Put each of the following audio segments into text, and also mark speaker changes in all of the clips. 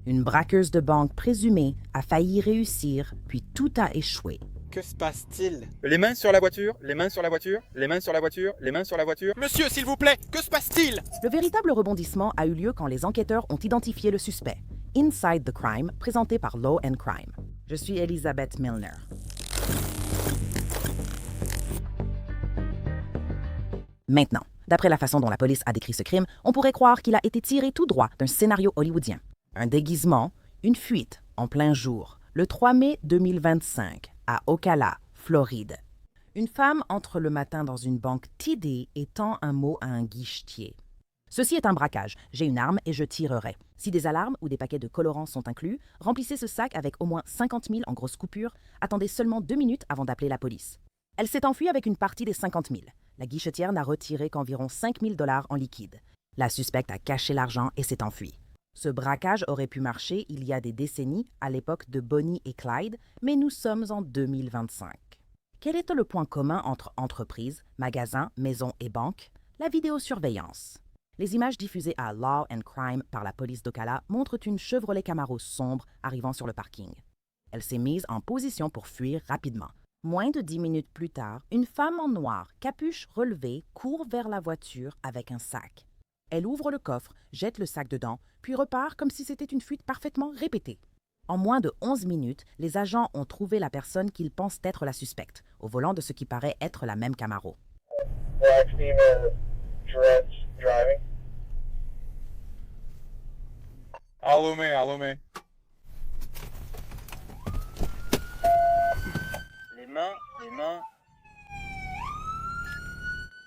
Speaker 1: Une braqueuse de banque présumée a failli réussir, puis tout a échoué.
Speaker 2: Que se passe-t-il? Les mains sur la voiture, les mains sur la voiture, les mains sur la voiture, les mains sur la voiture. Monsieur, s'il vous plaît, que se passe-t-il?
Speaker 1: Le véritable rebondissement a eu lieu quand les enquêteurs ont identifié le suspect. Inside the Crime, présenté par Law and Crime. Je suis Elizabeth Milner. Maintenant, d'après la façon dont la police a décrit ce crime, on pourrait croire qu'il a été tiré tout droit d'un scénario hollywoodien. Un déguisement, une fuite, en plein jour, le 3 mai 2025, à Ocala, Floride. Une femme entre le matin dans une banque TD et tend un mot à un guichetier. Ceci est un braquage. J'ai une arme et je tirerai. Si des alarmes ou des paquets de colorants sont inclus, remplissez ce sac avec au moins 50 000 en grosses coupures. Attendez seulement 2 minutes avant d'appeler la police. Elle s'est enfuie avec une partie des 50 000. La guichetière n'a retiré qu'environ 5 000 $ en liquide. La suspecte a caché l'argent et s'est enfuie. Ce braquage aurait pu marcher il y a des décennies, à l'époque de Bonnie et Clyde, mais nous sommes en 2025. Quel est le point commun entre entreprises, magasins, maisons et banques? La vidéosurveillance. Les images diffusées à Law and Crime par la police d'Ocala montrent une Chevrolet Camaro sombre arrivant sur le parking. Elle s'est mise en position pour fuir rapidement. Moins de 10 minutes plus tard, une femme en noir, capuche relevée, court vers la voiture avec un sac. Elle ouvre le coffre, jette le sac dedans, puis repart comme si c'était une fuite parfaitement répétée. En moins de 11 minutes, les agents ont trouvé la personne qu'ils pensent être la suspecte, au volant de ce qui paraît être la même Camaro.
Speaker 3: Black female, dreads, driving.
Speaker 2: Allumez.
Speaker 3: Les mains.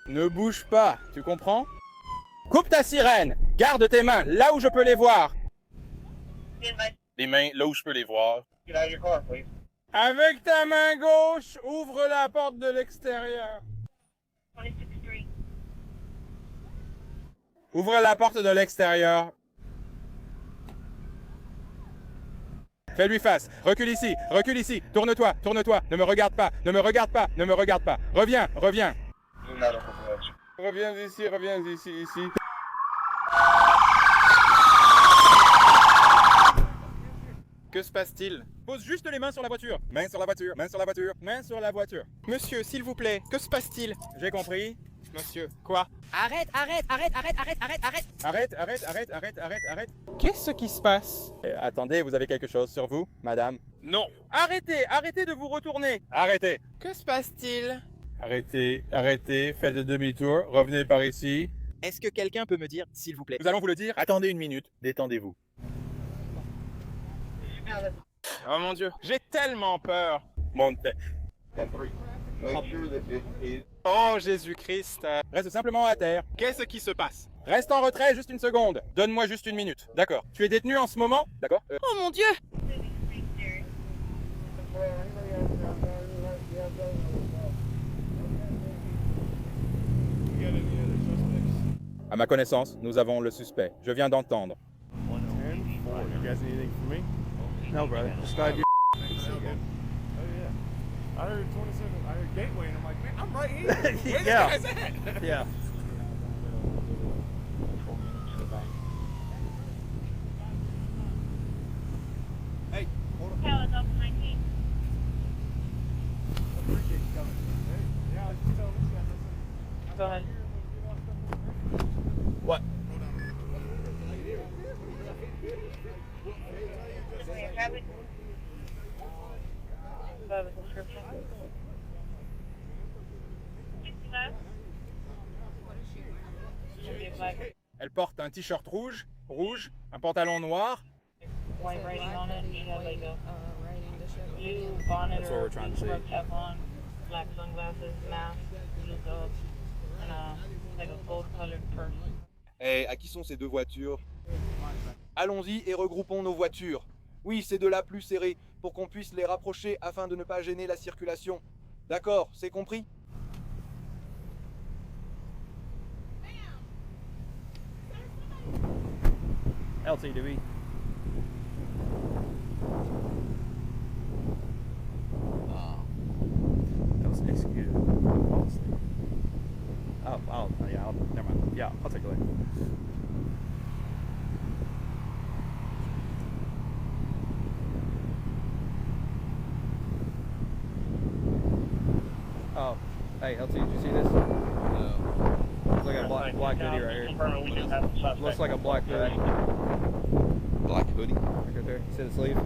Speaker 2: Ne bouge pas, tu comprends? Coupe ta sirène! Garde tes mains là où je peux les voir!
Speaker 4: Les mains là où je peux les voir.
Speaker 3: Get out of your car, please.
Speaker 2: Avec ta main gauche, ouvre la porte de l'extérieur.
Speaker 5: 26th Street.
Speaker 2: Ouvre la porte de l'extérieur. Fais-lui face. Recule ici. Tourne-toi. Ne me regarde pas. Reviens.
Speaker 3: Medical approach.
Speaker 2: Reviens ici. Que se passe-t-il? Pose juste les mains sur la voiture. Main sur la voiture. Monsieur, s'il vous plaît, que se passe-t-il? J'ai compris. Monsieur, quoi?
Speaker 1: Arrête!
Speaker 2: Arrête. Qu'est-ce qui se passe? Attendez, vous avez quelque chose sur vous, madame?
Speaker 4: Non.
Speaker 2: Arrêtez de vous retourner. Arrêtez.
Speaker 4: Que se passe-t-il?
Speaker 2: Arrêtez, faites le demi-tour, revenez par ici.
Speaker 6: Est-ce que quelqu'un peut me dire, s'il vous plaît?
Speaker 2: Nous allons vous le dire. Attendez une minute, détendez-vous.
Speaker 4: Oh mon Dieu, j'ai tellement peur.
Speaker 2: Montez.
Speaker 4: Oh Jésus-Christ.
Speaker 2: Reste simplement à terre.
Speaker 4: Qu'est-ce qui se passe?
Speaker 2: Reste en retrait juste une seconde. Donne-moi juste une minute. D'accord. Tu es détenu en ce moment? D'accord.
Speaker 1: Oh mon Dieu!
Speaker 2: À ma connaissance, nous avons le suspect. Je viens d'entendre.
Speaker 4: You guys need anything from me?
Speaker 7: No, brother. Just gotta do.
Speaker 4: Oh yeah. I heard 27. I heard Gateway, and I'm like, man, I'm right here. Where
Speaker 7: Yeah.
Speaker 4: you guys at?
Speaker 7: Yeah.
Speaker 4: Hey, hold on.
Speaker 5: That was off 19.
Speaker 4: Yeah, I was just telling this guy. Listen.
Speaker 5: Go ahead.
Speaker 4: What?
Speaker 5: Grab it. Do I have a description? 65.
Speaker 2: Elle porte un t-shirt rouge, un pantalon noir.
Speaker 5: White writing on it. She has like a blue bonnet
Speaker 7: That's what
Speaker 5: or
Speaker 7: we're trying to say.
Speaker 5: cap on, black sunglasses, mask, blue gloves, and like a gold-colored purse.
Speaker 6: Eh, à qui sont ces deux voitures? Allons-y et regroupons nos voitures. Oui, ces deux-là plus serrées, pour qu'on puisse les rapprocher afin de ne pas gêner la circulation. D'accord, c'est compris?
Speaker 7: LTD. That was executed falsely. Never mind. Yeah, I'll take it later. Hey, LT, did you see this? Looks like a black hoodie right here.
Speaker 3: Confirming we do have the suspect.
Speaker 7: Looks like a black hoodie.
Speaker 6: Black hoodie.
Speaker 7: Right there. See the sleeve?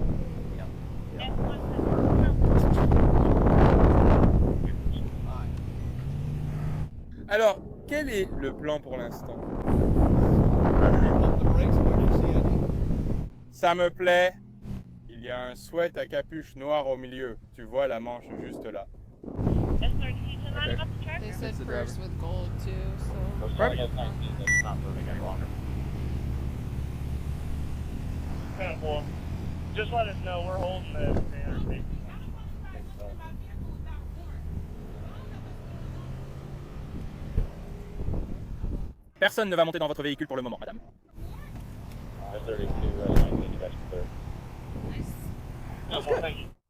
Speaker 2: Alors, quel est le plan pour l'instant? Ça me plaît. Il y a un sweat à capuche noire au milieu. Tu vois la manche juste là.
Speaker 8: They said first with gold too, so.
Speaker 3: It's not moving any longer. Well, just let us know. We're holding the interstate.
Speaker 2: Personne ne va monter dans votre véhicule pour le moment, madame.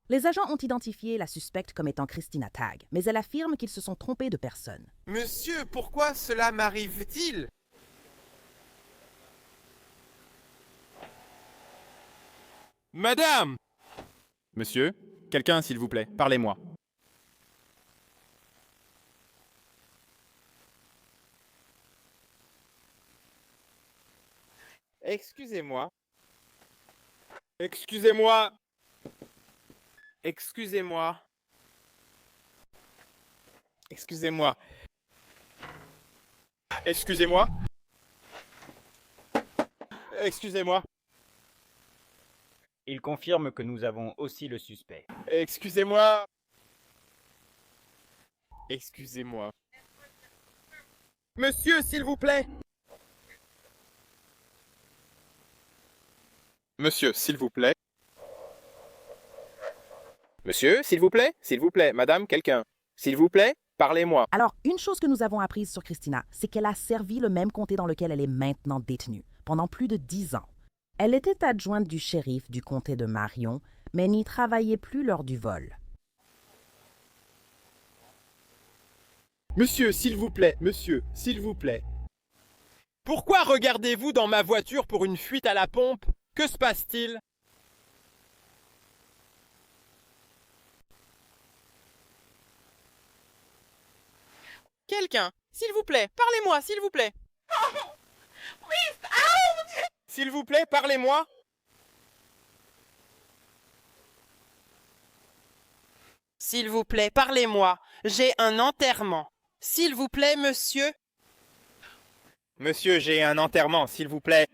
Speaker 1: Les agents ont identifié la suspecte comme étant Christina Tagg, mais elle affirme qu'ils se sont trompés de personne.
Speaker 9: Monsieur, pourquoi cela m'arrive-t-il? Madame!
Speaker 2: Monsieur, quelqu'un s'il vous plaît, parlez-moi.
Speaker 9: Excusez-moi.
Speaker 2: Excusez-moi.
Speaker 9: Excusez-moi.
Speaker 2: Excusez-moi. Excusez-moi. Excusez-moi.
Speaker 10: Il confirme que nous avons aussi le suspect.
Speaker 2: Excusez-moi.
Speaker 9: Excusez-moi.
Speaker 2: Monsieur, s'il vous plaît. Monsieur, s'il vous plaît. Monsieur, s'il vous plaît. S'il vous plaît. Madame, quelqu'un. S'il vous plaît, parlez-moi.
Speaker 1: Alors, une chose que nous avons apprise sur Christina, c'est qu'elle a servi le même comté dans lequel elle est maintenant détenue, pendant plus de 10 ans. Elle était adjointe du shérif du comté de Marion, mais n'y travaillait plus lors du vol.
Speaker 2: Monsieur, s'il vous plaît. Monsieur, s'il vous plaît. Pourquoi regardez-vous dans ma voiture pour une fuite à la pompe? Que se passe-t-il?
Speaker 9: Quelqu'un, s'il vous plaît, parlez-moi, s'il vous plaît.
Speaker 2: S'il vous plaît, parlez-moi.
Speaker 9: S'il vous plaît, parlez-moi. J'ai un enterrement. S'il vous plaît, monsieur.
Speaker 2: Monsieur, j'ai un enterrement, s'il vous plaît.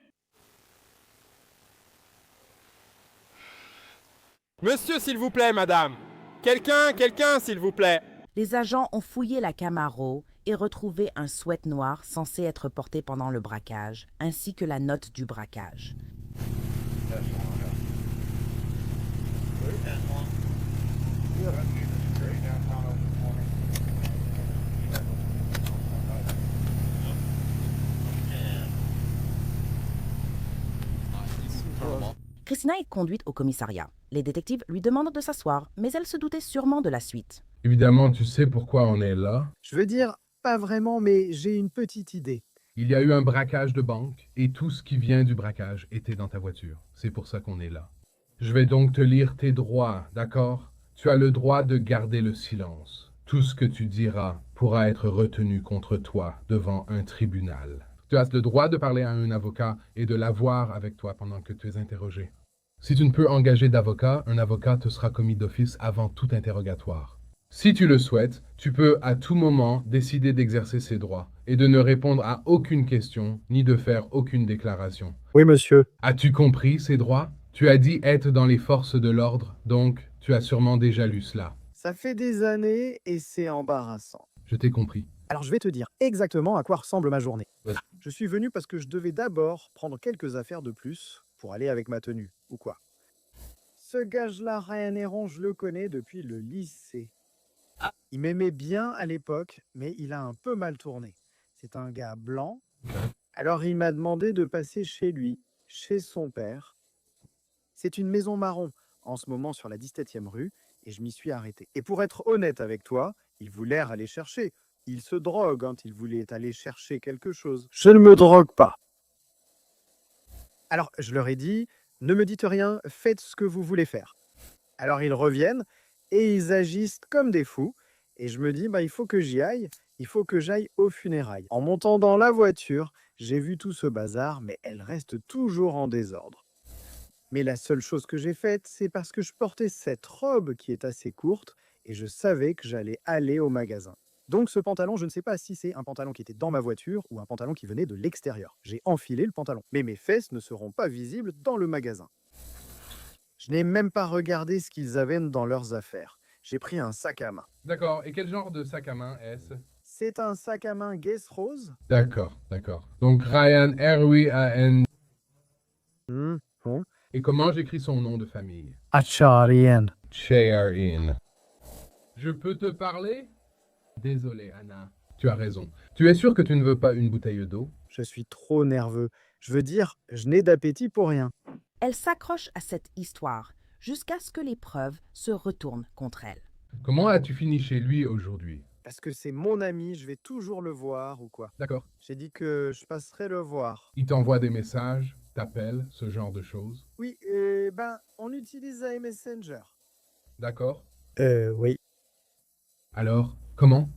Speaker 2: Monsieur, s'il vous plaît, madame. Quelqu'un, s'il vous plaît.
Speaker 1: Les agents ont fouillé la Camaro et retrouvé un sweat noir censé être porté pendant le braquage, ainsi que la note du braquage. Christina est conduite au commissariat. Les détectives lui demandent de s'asseoir, mais elle se doutait sûrement de la suite.
Speaker 11: Évidemment, tu sais pourquoi on est là.
Speaker 12: Je veux dire, pas vraiment, mais j'ai une petite idée.
Speaker 11: Il y a eu un braquage de banque et tout ce qui vient du braquage était dans ta voiture. C'est pour ça qu'on est là. Je vais donc te lire tes droits, d'accord? Tu as le droit de garder le silence. Tout ce que tu diras pourra être retenu contre toi devant un tribunal. Tu as le droit de parler à un avocat et de l'avoir avec toi pendant que tu es interrogé. Si tu ne peux engager d'avocat, un avocat te sera commis d'office avant tout interrogatoire. Si tu le souhaites, tu peux à tout moment décider d'exercer ces droits et de ne répondre à aucune question ni de faire aucune déclaration.
Speaker 12: Oui, monsieur.
Speaker 11: As-tu compris ces droits? Tu as dit être dans les forces de l'ordre, donc tu as sûrement déjà lu cela.
Speaker 12: Ça fait des années et c'est embarrassant.
Speaker 11: Je t'ai compris.
Speaker 12: Alors je vais te dire exactement à quoi ressemble ma journée.
Speaker 11: Vas-y.
Speaker 12: Je suis venu parce que je devais d'abord prendre quelques affaires de plus pour aller avec ma tenue, ou quoi. Ce gage-là, Ryan Héron, je le connais depuis le lycée. Il m'aimait bien à l'époque, mais il a un peu mal tourné. C'est un gars blanc. Alors il m'a demandé de passer chez lui, chez son père. C'est une maison marron, en ce moment sur la 17e rue, et je m'y suis arrêté. Et pour être honnête avec toi, il voulait aller chercher. Il se drogue quand il voulait aller chercher quelque chose. Je ne me drogue pas. Alors, je leur ai dit, ne me dites rien, faites ce que vous voulez faire. Alors, ils reviennent et ils agissent comme des fous. Et je me dis, il faut que j'y aille, il faut que j'aille aux funérailles. En montant dans la voiture, j'ai vu tout ce bazar, mais elle reste toujours en désordre. Mais la seule chose que j'ai faite, c'est parce que je portais cette robe qui est assez courte et je savais que j'allais aller au magasin. Donc ce pantalon, je ne sais pas si c'est un pantalon qui était dans ma voiture ou un pantalon qui venait de l'extérieur. J'ai enfilé le pantalon, mais mes fesses ne seront pas visibles dans le magasin. Je n'ai même pas regardé ce qu'ils avaient dans leurs affaires. J'ai pris un sac à main.
Speaker 11: D'accord. Et quel genre de sac à main est-ce?
Speaker 12: C'est un sac à main Guess Rose.
Speaker 11: D'accord, d'accord. Donc Ryan, R-U-I-A-N.
Speaker 12: Bon.
Speaker 11: Et comment j'écris son nom de famille?
Speaker 12: Acharian.
Speaker 11: Cheyarine. Je peux te parler? Désolé, Anna. Tu as raison. Tu es sûr que tu ne veux pas une bouteille d'eau?
Speaker 12: Je suis trop nerveux. Je veux dire, je n'ai d'appétit pour rien.
Speaker 1: Elle s'accroche à cette histoire jusqu'à ce que les preuves se retournent contre elle.
Speaker 11: Comment as-tu fini chez lui aujourd'hui?
Speaker 12: Parce que c'est mon ami, je vais toujours le voir ou quoi.
Speaker 11: D'accord.
Speaker 12: J'ai dit que je passerai le voir.
Speaker 11: Il t'envoie des messages, t'appelle, ce genre de choses?
Speaker 12: Oui, on utilise un Messenger.
Speaker 11: D'accord.
Speaker 12: Oui.
Speaker 11: Alors, comment?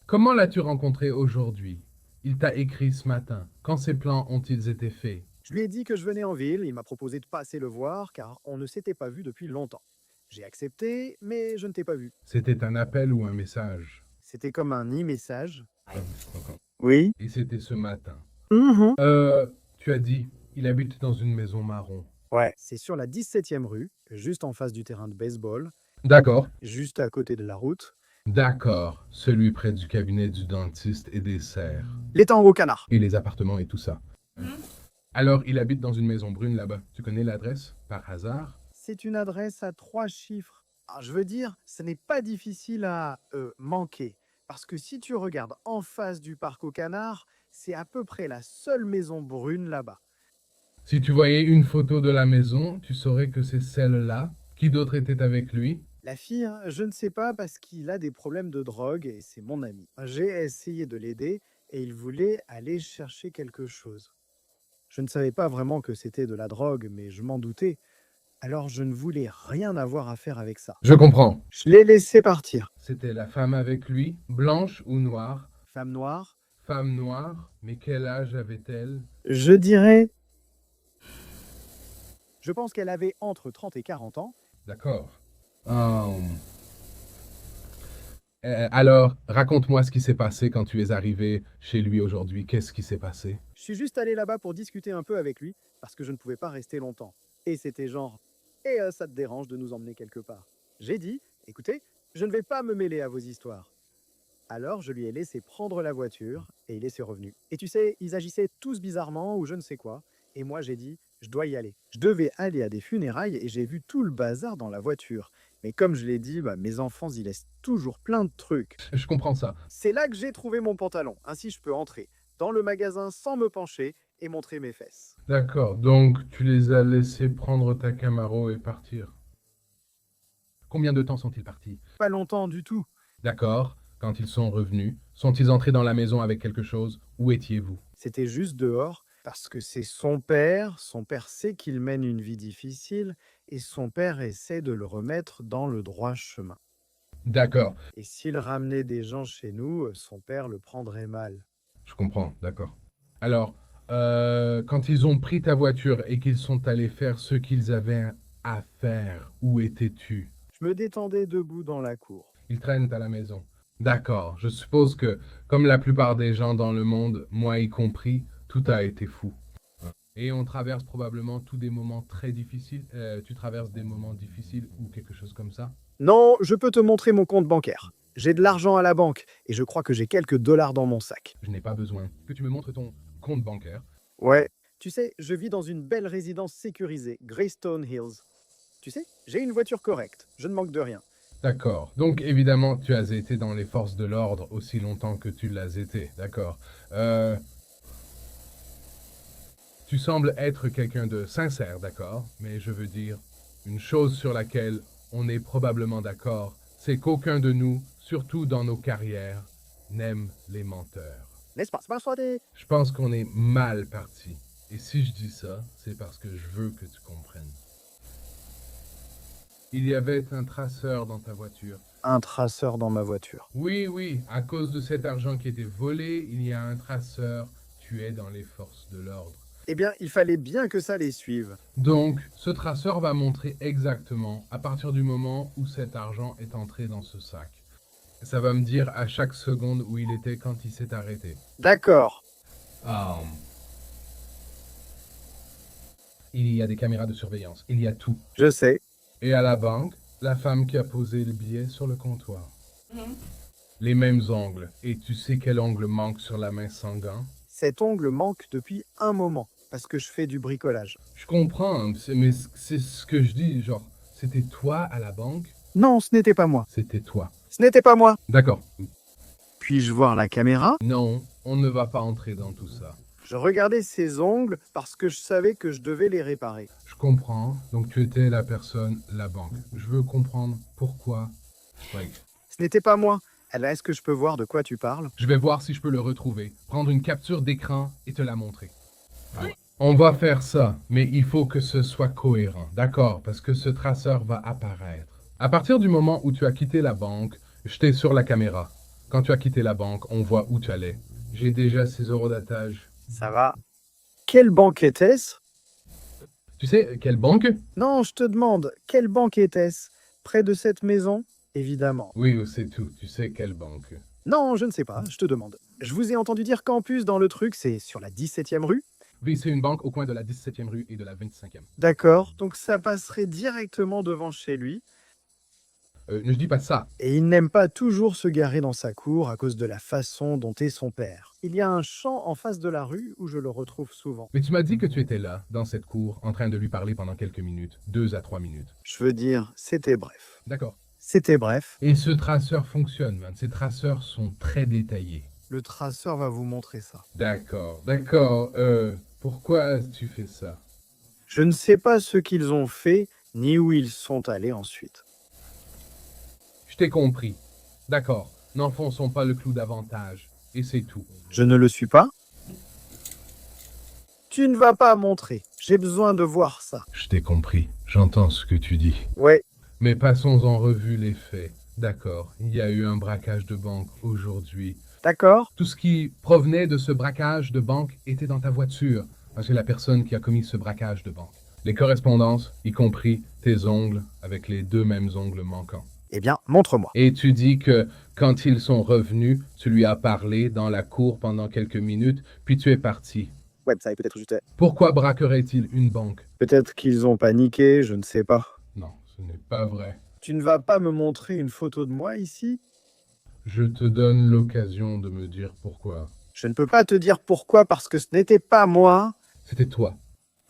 Speaker 11: Comment l'as-tu rencontré aujourd'hui? Il t'a écrit ce matin. Quand ses plans ont-ils été faits?
Speaker 12: Je lui ai dit que je venais en ville, il m'a proposé de passer le voir car on ne s'était pas vu depuis longtemps. J'ai accepté, mais je ne t'ai pas vu.
Speaker 11: C'était un appel ou un message?
Speaker 12: C'était comme un e-message. Oui.
Speaker 11: Et c'était ce matin.
Speaker 12: Mhm.
Speaker 11: Tu as dit, il habite dans une maison marron.
Speaker 12: Ouais. C'est sur la 17e rue, juste en face du terrain de baseball,
Speaker 11: D'accord.
Speaker 12: juste à côté de la route.
Speaker 11: D'accord. Celui près du cabinet du dentiste et des serres.
Speaker 12: Les tangos canards.
Speaker 11: Et les appartements et tout ça. Alors, il habite dans une maison brune là-bas. Tu connais l'adresse, par hasard?
Speaker 12: C'est une adresse à 3 chiffres. Alors, je veux dire, ce n'est pas difficile à manquer. Parce que si tu regardes en face du parc aux canards, c'est à peu près la seule maison brune là-bas.
Speaker 11: Si tu voyais une photo de la maison, tu saurais que c'est celle-là. Qui d'autre était avec lui?
Speaker 12: La fille, hein, je ne sais pas parce qu'il a des problèmes de drogue et c'est mon ami. J'ai essayé de l'aider et il voulait aller chercher quelque chose. Je ne savais pas vraiment que c'était de la drogue, mais je m'en doutais. Alors je ne voulais rien avoir à faire avec ça.
Speaker 11: Je comprends.
Speaker 12: Je l'ai laissé partir.
Speaker 11: C'était la femme avec lui, blanche ou noire?
Speaker 12: Femme noire.
Speaker 11: Femme noire, mais quel âge avait-elle?
Speaker 12: Je dirais... Je pense qu'elle avait entre 30 et 40 ans.
Speaker 11: D'accord. Alors, raconte-moi ce qui s'est passé quand tu es arrivé chez lui aujourd'hui. Qu'est-ce qui s'est passé?
Speaker 12: Je suis juste allé là-bas pour discuter un peu avec lui, parce que je ne pouvais pas rester longtemps. Et c'était genre, ça te dérange de nous emmener quelque part? J'ai dit, écoutez, je ne vais pas me mêler à vos histoires. Alors je lui ai laissé prendre la voiture, et il est revenu. Et tu sais, ils agissaient tous bizarrement, ou je ne sais quoi. Et moi j'ai dit, je dois y aller. Je devais aller à des funérailles, et j'ai vu tout le bazar dans la voiture. Mais comme je l'ai dit, mes enfants y laissent toujours plein de trucs.
Speaker 11: Je comprends ça.
Speaker 12: C'est là que j'ai trouvé mon pantalon. Ainsi, je peux entrer dans le magasin sans me pencher et montrer mes fesses.
Speaker 11: D'accord, donc tu les as laissés prendre ta Camaro et partir. Combien de temps sont-ils partis?
Speaker 12: Pas longtemps du tout.
Speaker 11: D'accord, quand ils sont revenus, sont-ils entrés dans la maison avec quelque chose? Où étiez-vous?
Speaker 12: C'était juste dehors, parce que c'est son père. Son père sait qu'il mène une vie difficile, et son père essaie de le remettre dans le droit chemin.
Speaker 11: D'accord.
Speaker 12: Et s'il ramenait des gens chez nous, son père le prendrait mal.
Speaker 11: Je comprends, d'accord. Alors, quand ils ont pris ta voiture et qu'ils sont allés faire ce qu'ils avaient à faire, où étais-tu?
Speaker 12: Je me détendais debout dans la cour.
Speaker 11: Ils traînent à la maison. D'accord, je suppose que, comme la plupart des gens dans le monde, moi y compris, tout a été fou. Et on traverse probablement tous des moments très difficiles. Tu traverses des moments difficiles ou quelque chose comme ça?
Speaker 12: Non, je peux te montrer mon compte bancaire. J'ai de l'argent à la banque, et je crois que j'ai quelques dollars dans mon sac.
Speaker 11: Je n'ai pas besoin que tu me montres ton compte bancaire.
Speaker 12: Ouais. Tu sais, je vis dans une belle résidence sécurisée, Greystone Hills. Tu sais, j'ai une voiture correcte. Je ne manque de rien.
Speaker 11: D'accord. Donc, évidemment, tu as été dans les forces de l'ordre aussi longtemps que tu l'as été. D'accord. Tu sembles être quelqu'un de sincère, d'accord? Mais je veux dire, une chose sur laquelle on est probablement d'accord, c'est qu'aucun de nous, surtout dans nos carrières, n'aime les menteurs.
Speaker 12: N'est-ce pas, persuadé?
Speaker 11: Je pense qu'on est mal parti. Et si je dis ça, c'est parce que je veux que tu comprennes. Il y avait un traceur dans ta voiture.
Speaker 12: un traceur dans ma voiture.
Speaker 11: Oui, à cause de cet argent qui était volé, il y a un traceur tué dans les forces de l'ordre.
Speaker 12: Eh bien, il fallait bien que ça les suive.
Speaker 11: Donc, ce traceur va montrer exactement à partir du moment où cet argent est entré dans ce sac. Ça va me dire à chaque seconde où il était quand il s'est arrêté.
Speaker 12: D'accord.
Speaker 11: Il y a des caméras de surveillance, il y a tout.
Speaker 12: Je sais.
Speaker 11: Et à la banque, la femme qui a posé le billet sur le comptoir. Les mêmes ongles. Et tu sais quel ongle manque sur la main sans gants?
Speaker 12: Cet ongle manque depuis un moment, parce que je fais du bricolage.
Speaker 11: Je comprends, mais c'est ce que je dis, genre, c'était toi à la banque?
Speaker 12: Non, ce n'était pas moi.
Speaker 11: C'était toi.
Speaker 12: Ce n'était pas moi.
Speaker 11: D'accord.
Speaker 12: Puis-je voir la caméra?
Speaker 11: Non, on ne va pas entrer dans tout ça.
Speaker 12: Je regardais ses ongles parce que je savais que je devais les réparer.
Speaker 11: Je comprends, donc tu étais la personne, la banque. Je veux comprendre pourquoi. Ouais.
Speaker 12: Ce n'était pas moi. Alors, est-ce que je peux voir de quoi tu parles?
Speaker 11: Je vais voir si je peux le retrouver, prendre une capture d'écran et te la montrer. Ouais. On va faire ça, mais il faut que ce soit cohérent, d'accord? Parce que ce traceur va apparaître. À partir du moment où tu as quitté la banque, j'étais sur la caméra. Quand tu as quitté la banque, on voit où tu allais. J'ai déjà 6 € d'attache.
Speaker 12: Ça va. Quelle banque était-ce?
Speaker 11: Tu sais, quelle banque?
Speaker 12: Non, je te demande, quelle banque était-ce? Près de cette maison? Évidemment.
Speaker 11: Oui, c'est tout. Tu sais quelle banque?
Speaker 12: Non, je ne sais pas, je te demande. Je vous ai entendu dire campus dans le truc, c'est sur la 17e rue?
Speaker 11: Oui, c'est une banque au coin de la 17e rue et de la 25e.
Speaker 12: D'accord, donc ça passerait directement devant chez lui.
Speaker 11: Ne dis pas ça.
Speaker 12: Et il n'aime pas toujours se garer dans sa cour à cause de la façon dont est son père. Il y a un champ en face de la rue où je le retrouve souvent.
Speaker 11: Mais tu m'as dit que tu étais là, dans cette cour, en train de lui parler pendant quelques minutes, 2 à 3 minutes.
Speaker 12: Je veux dire, c'était bref.
Speaker 11: D'accord.
Speaker 12: C'était bref.
Speaker 11: Et ce traceur fonctionne, man. Ces traceurs sont très détaillés.
Speaker 12: Le traceur va vous montrer ça.
Speaker 11: D'accord. Pourquoi tu fais ça?
Speaker 12: Je ne sais pas ce qu'ils ont fait, ni où ils sont allés ensuite.
Speaker 11: Je t'ai compris. D'accord. N'enfonçons pas le clou davantage. Et c'est tout.
Speaker 12: Je ne le suis pas? Tu ne vas pas montrer. J'ai besoin de voir ça.
Speaker 11: Je t'ai compris. J'entends ce que tu dis.
Speaker 12: Ouais.
Speaker 11: Mais passons en revue les faits. D'accord. Il y a eu un braquage de banque aujourd'hui.
Speaker 12: D'accord.
Speaker 11: Tout ce qui provenait de ce braquage de banque était dans ta voiture. C'est la personne qui a commis ce braquage de banque. Les correspondances, y compris tes ongles, avec les 2 mêmes ongles manquants.
Speaker 12: Eh bien, montre-moi.
Speaker 11: Et tu dis que quand ils sont revenus, tu lui as parlé dans la cour pendant quelques minutes, puis tu es parti.
Speaker 12: Ouais, ça est peut-être juste.
Speaker 11: Pourquoi braquerait-il une banque?
Speaker 12: Peut-être qu'ils ont paniqué, je ne sais pas.
Speaker 11: Non, ce n'est pas vrai.
Speaker 12: Tu ne vas pas me montrer une photo de moi ici?
Speaker 11: Je te donne l'occasion de me dire pourquoi.
Speaker 12: Je ne peux pas te dire pourquoi parce que ce n'était pas moi.
Speaker 11: C'était toi.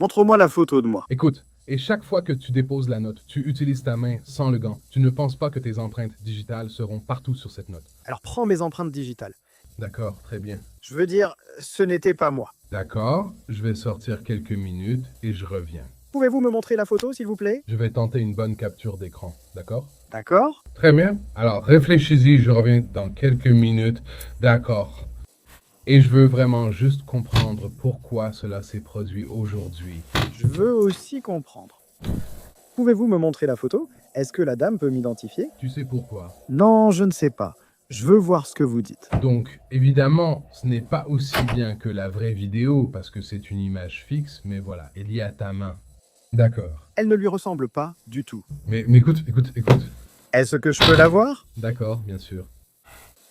Speaker 12: Montre-moi la photo de moi.
Speaker 11: Écoute, et chaque fois que tu déposes la note, tu utilises ta main sans le gant. Tu ne penses pas que tes empreintes digitales seront partout sur cette note.
Speaker 12: Alors prends mes empreintes digitales.
Speaker 11: D'accord, très bien.
Speaker 12: Je veux dire, ce n'était pas moi.
Speaker 11: D'accord, je vais sortir quelques minutes et je reviens.
Speaker 12: Pouvez-vous me montrer la photo, s'il vous plaît?
Speaker 11: Je vais tenter une bonne capture d'écran, d'accord?
Speaker 12: D'accord.
Speaker 11: Très bien. Alors, réfléchis-y, je reviens dans quelques minutes. D'accord. Et je veux vraiment juste comprendre pourquoi cela s'est produit aujourd'hui.
Speaker 12: Je veux aussi comprendre. Pouvez-vous me montrer la photo? Est-ce que la dame peut m'identifier?
Speaker 11: Tu sais pourquoi?
Speaker 12: Non, je ne sais pas. Je veux voir ce que vous dites.
Speaker 11: Donc, évidemment, ce n'est pas aussi bien que la vraie vidéo, parce que c'est une image fixe, mais voilà, elle y a ta main. D'accord.
Speaker 12: Elle ne lui ressemble pas du tout.
Speaker 11: Mais écoute.
Speaker 12: Est-ce que je peux la voir?
Speaker 11: D'accord, bien sûr.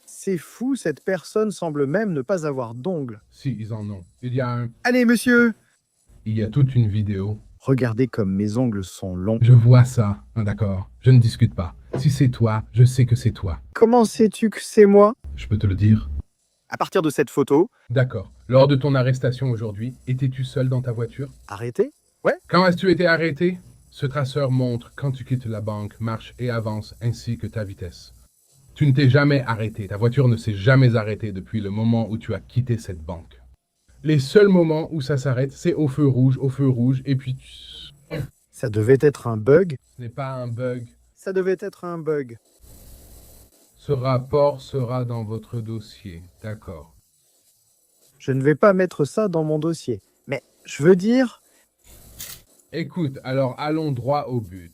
Speaker 12: C'est fou, cette personne semble même ne pas avoir d'ongles.
Speaker 11: Si, ils en ont. Il y a un...
Speaker 12: Allez, monsieur!
Speaker 11: Il y a toute une vidéo.
Speaker 12: Regardez comme mes ongles sont longs.
Speaker 11: Je vois ça, d'accord. Je ne discute pas. Si c'est toi, je sais que c'est toi.
Speaker 12: Comment sais-tu que c'est moi?
Speaker 11: Je peux te le dire.
Speaker 12: À partir de cette photo...
Speaker 11: D'accord. Lors de ton arrestation aujourd'hui, étais-tu seul dans ta voiture?
Speaker 12: Arrêté? Ouais.
Speaker 11: Quand est-ce que tu été arrêté? Ce traceur montre quand tu quittes la banque, marche et avance, ainsi que ta vitesse. Tu ne t'es jamais arrêté. Ta voiture ne s'est jamais arrêtée depuis le moment où tu as quitté cette banque. Les seuls moments où ça s'arrête, c'est au feu rouge, et puis tu...
Speaker 12: Ça devait être un bug?
Speaker 11: Ce n'est pas un bug.
Speaker 12: Ça devait être un bug.
Speaker 11: Ce rapport sera dans votre dossier, d'accord.
Speaker 12: Je ne vais pas mettre ça dans mon dossier. Mais je veux dire...
Speaker 11: Écoute, alors allons droit au but.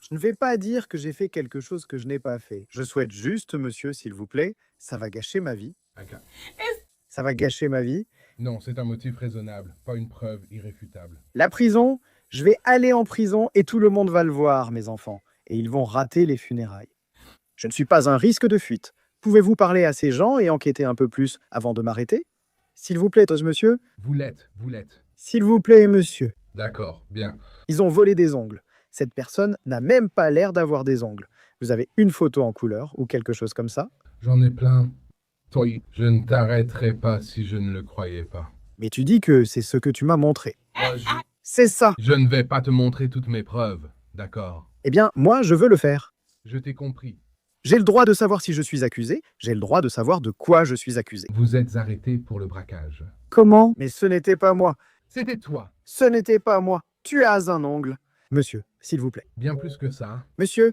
Speaker 12: Je ne vais pas dire que j'ai fait quelque chose que je n'ai pas fait. Je souhaite juste, monsieur, s'il vous plaît, ça va gâcher ma vie. Ça va gâcher ma vie.
Speaker 11: Non, c'est un motif raisonnable, pas une preuve irréfutable.
Speaker 12: La prison, je vais aller en prison et tout le monde va le voir, mes enfants. Et ils vont rater les funérailles. Je ne suis pas un risque de fuite. Pouvez-vous parler à ces gens et enquêter un peu plus avant de m'arrêter? S'il vous plaît, monsieur.
Speaker 11: Vous l'êtes.
Speaker 12: S'il vous plaît, monsieur.
Speaker 11: D'accord, bien.
Speaker 12: Ils ont volé des ongles. Cette personne n'a même pas l'air d'avoir des ongles. Vous avez une photo en couleur ou quelque chose comme ça?
Speaker 11: J'en ai plein. Toi, je ne t'arrêterai pas si je ne le croyais pas.
Speaker 12: Mais tu dis que c'est ce que tu m'as montré. C'est ça.
Speaker 11: Je ne vais pas te montrer toutes mes preuves, d'accord?
Speaker 12: Eh bien, moi, je veux le faire.
Speaker 11: Je t'ai compris.
Speaker 12: J'ai le droit de savoir si je suis accusé. J'ai le droit de savoir de quoi je suis accusé.
Speaker 11: Vous êtes arrêté pour le braquage.
Speaker 12: Comment? Mais ce n'était pas moi.
Speaker 11: C'était toi.
Speaker 12: Ce n'était pas moi. Tu as un ongle. Monsieur, s'il vous plaît.
Speaker 11: Bien plus que ça.
Speaker 12: Monsieur,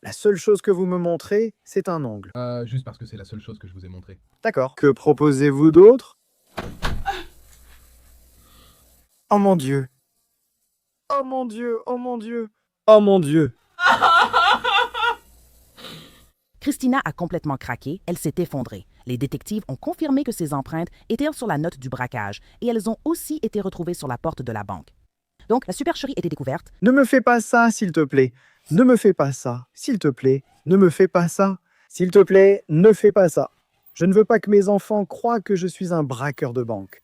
Speaker 12: la seule chose que vous me montrez, c'est un ongle.
Speaker 11: Juste parce que c'est la seule chose que je vous ai montrée.
Speaker 12: D'accord. Que proposez-vous d'autre? Oh mon Dieu. Oh mon Dieu, oh mon Dieu. Oh mon Dieu.
Speaker 1: Christina a complètement craqué, elle s'est effondrée. Les détectives ont confirmé que ces empreintes étaient sur la note du braquage et elles ont aussi été retrouvées sur la porte de la banque. Donc, la supercherie était découverte.
Speaker 12: Ne me fais pas ça, s'il te plaît. Ne me fais pas ça, s'il te plaît. Ne me fais pas ça. S'il te plaît, ne fais pas ça. Je ne veux pas que mes enfants croient que je suis un braqueur de banque.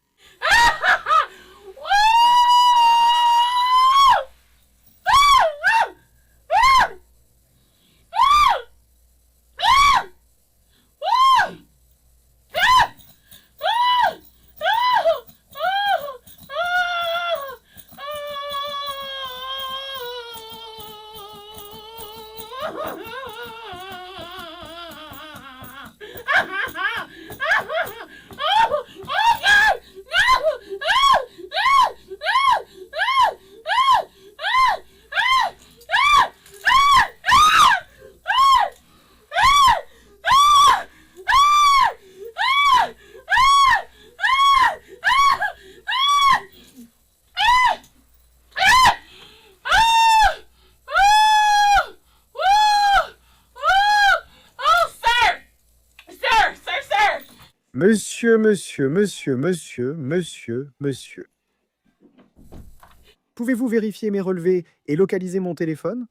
Speaker 12: Monsieur. Pouvez-vous vérifier mes relevés et localiser mon téléphone?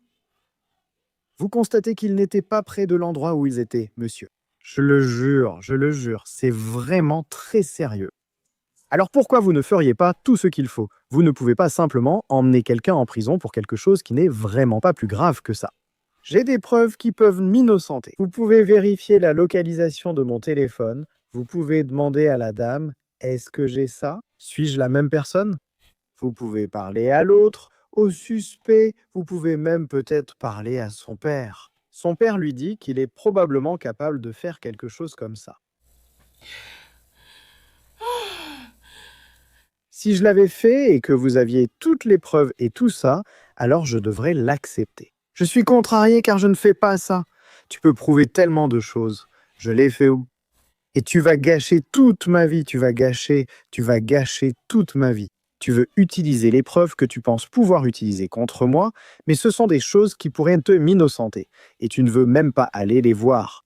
Speaker 12: Vous constatez qu'ils n'étaient pas près de l'endroit où ils étaient, monsieur. Je le jure, c'est vraiment très sérieux. Alors pourquoi vous ne feriez pas tout ce qu'il faut? Vous ne pouvez pas simplement emmener quelqu'un en prison pour quelque chose qui n'est vraiment pas plus grave que ça. J'ai des preuves qui peuvent m'innocenter. Vous pouvez vérifier la localisation de mon téléphone. Vous pouvez demander à la dame, est-ce que j'ai ça? Suis-je la même personne? Vous pouvez parler à l'autre, au suspect, vous pouvez même peut-être parler à son père. Son père lui dit qu'il est probablement capable de faire quelque chose comme ça. Si je l'avais fait et que vous aviez toutes les preuves et tout ça, alors je devrais l'accepter. Je suis contrarié car je ne fais pas ça. Tu peux prouver tellement de choses. Je l'ai fait où? Et tu vas gâcher toute ma vie, tu vas gâcher toute ma vie. Tu veux utiliser les preuves que tu penses pouvoir utiliser contre moi, mais ce sont des choses qui pourraient te m'innocenter. Et tu ne veux même pas aller les voir.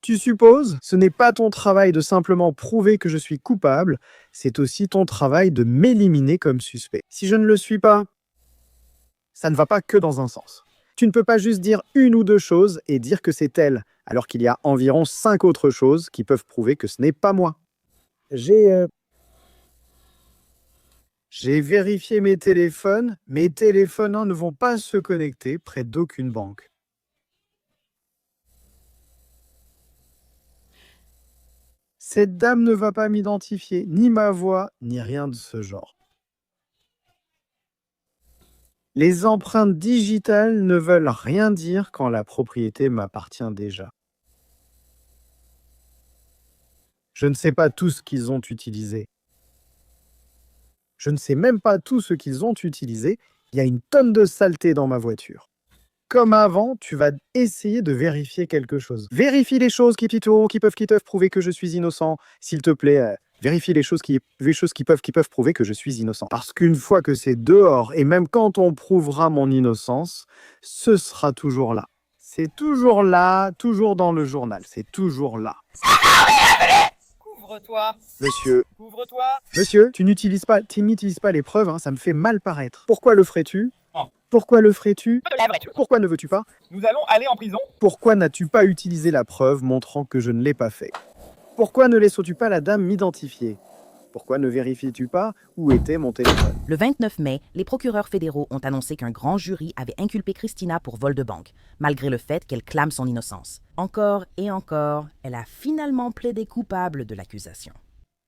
Speaker 12: Tu supposes? Ce n'est pas ton travail de simplement prouver que je suis coupable, c'est aussi ton travail de m'éliminer comme suspect. Si je ne le suis pas, ça ne va pas que dans un sens. Tu ne peux pas juste dire une ou deux choses et dire que c'est elle, alors qu'il y a environ 5 autres choses qui peuvent prouver que ce n'est pas moi. J'ai vérifié mes téléphones. Mes téléphones ne vont pas se connecter près d'aucune banque. Cette dame ne va pas m'identifier, ni ma voix, ni rien de ce genre. Les empreintes digitales ne veulent rien dire quand la propriété m'appartient déjà. Je ne sais pas tout ce qu'ils ont utilisé. Je ne sais même pas tout ce qu'ils ont utilisé. Il y a une tonne de saleté dans ma voiture. Comme avant, tu vas essayer de vérifier quelque chose. Vérifie les choses qui peuvent prouver que je suis innocent. S'il te plaît, Vérifie les choses qui peuvent prouver que je suis innocent. Parce qu'une fois que c'est dehors, et même quand on prouvera mon innocence, ce sera toujours là. C'est toujours là, toujours dans le journal. C'est toujours là.
Speaker 9: Couvre-toi.
Speaker 12: Monsieur,
Speaker 9: Couvre-toi.
Speaker 12: monsieur, tu n'utilises pas les preuves, hein, ça me fait mal paraître. Pourquoi le ferais-tu? Pourquoi le ferais-tu? Pourquoi ne veux-tu pas?
Speaker 2: Nous allons aller en prison.
Speaker 12: Pourquoi n'as-tu pas utilisé la preuve montrant que je ne l'ai pas fait? Pourquoi ne laisses-tu pas la dame m'identifier? Pourquoi ne vérifies-tu pas où était mon téléphone?
Speaker 1: Le 29 mai, les procureurs fédéraux ont annoncé qu'un grand jury avait inculpé Christina pour vol de banque, malgré le fait qu'elle clame son innocence. Encore et encore, elle a finalement plaidé coupable de l'accusation.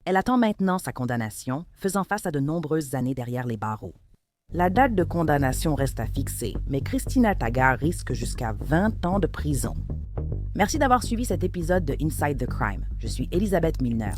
Speaker 1: Elle attend maintenant sa condamnation, faisant face à de nombreuses années derrière les barreaux. La date de condamnation reste à fixer, mais Christina Taggart risque jusqu'à 20 ans de prison. Merci d'avoir suivi cet épisode de Inside the Crime. Je suis Elisabeth Milner.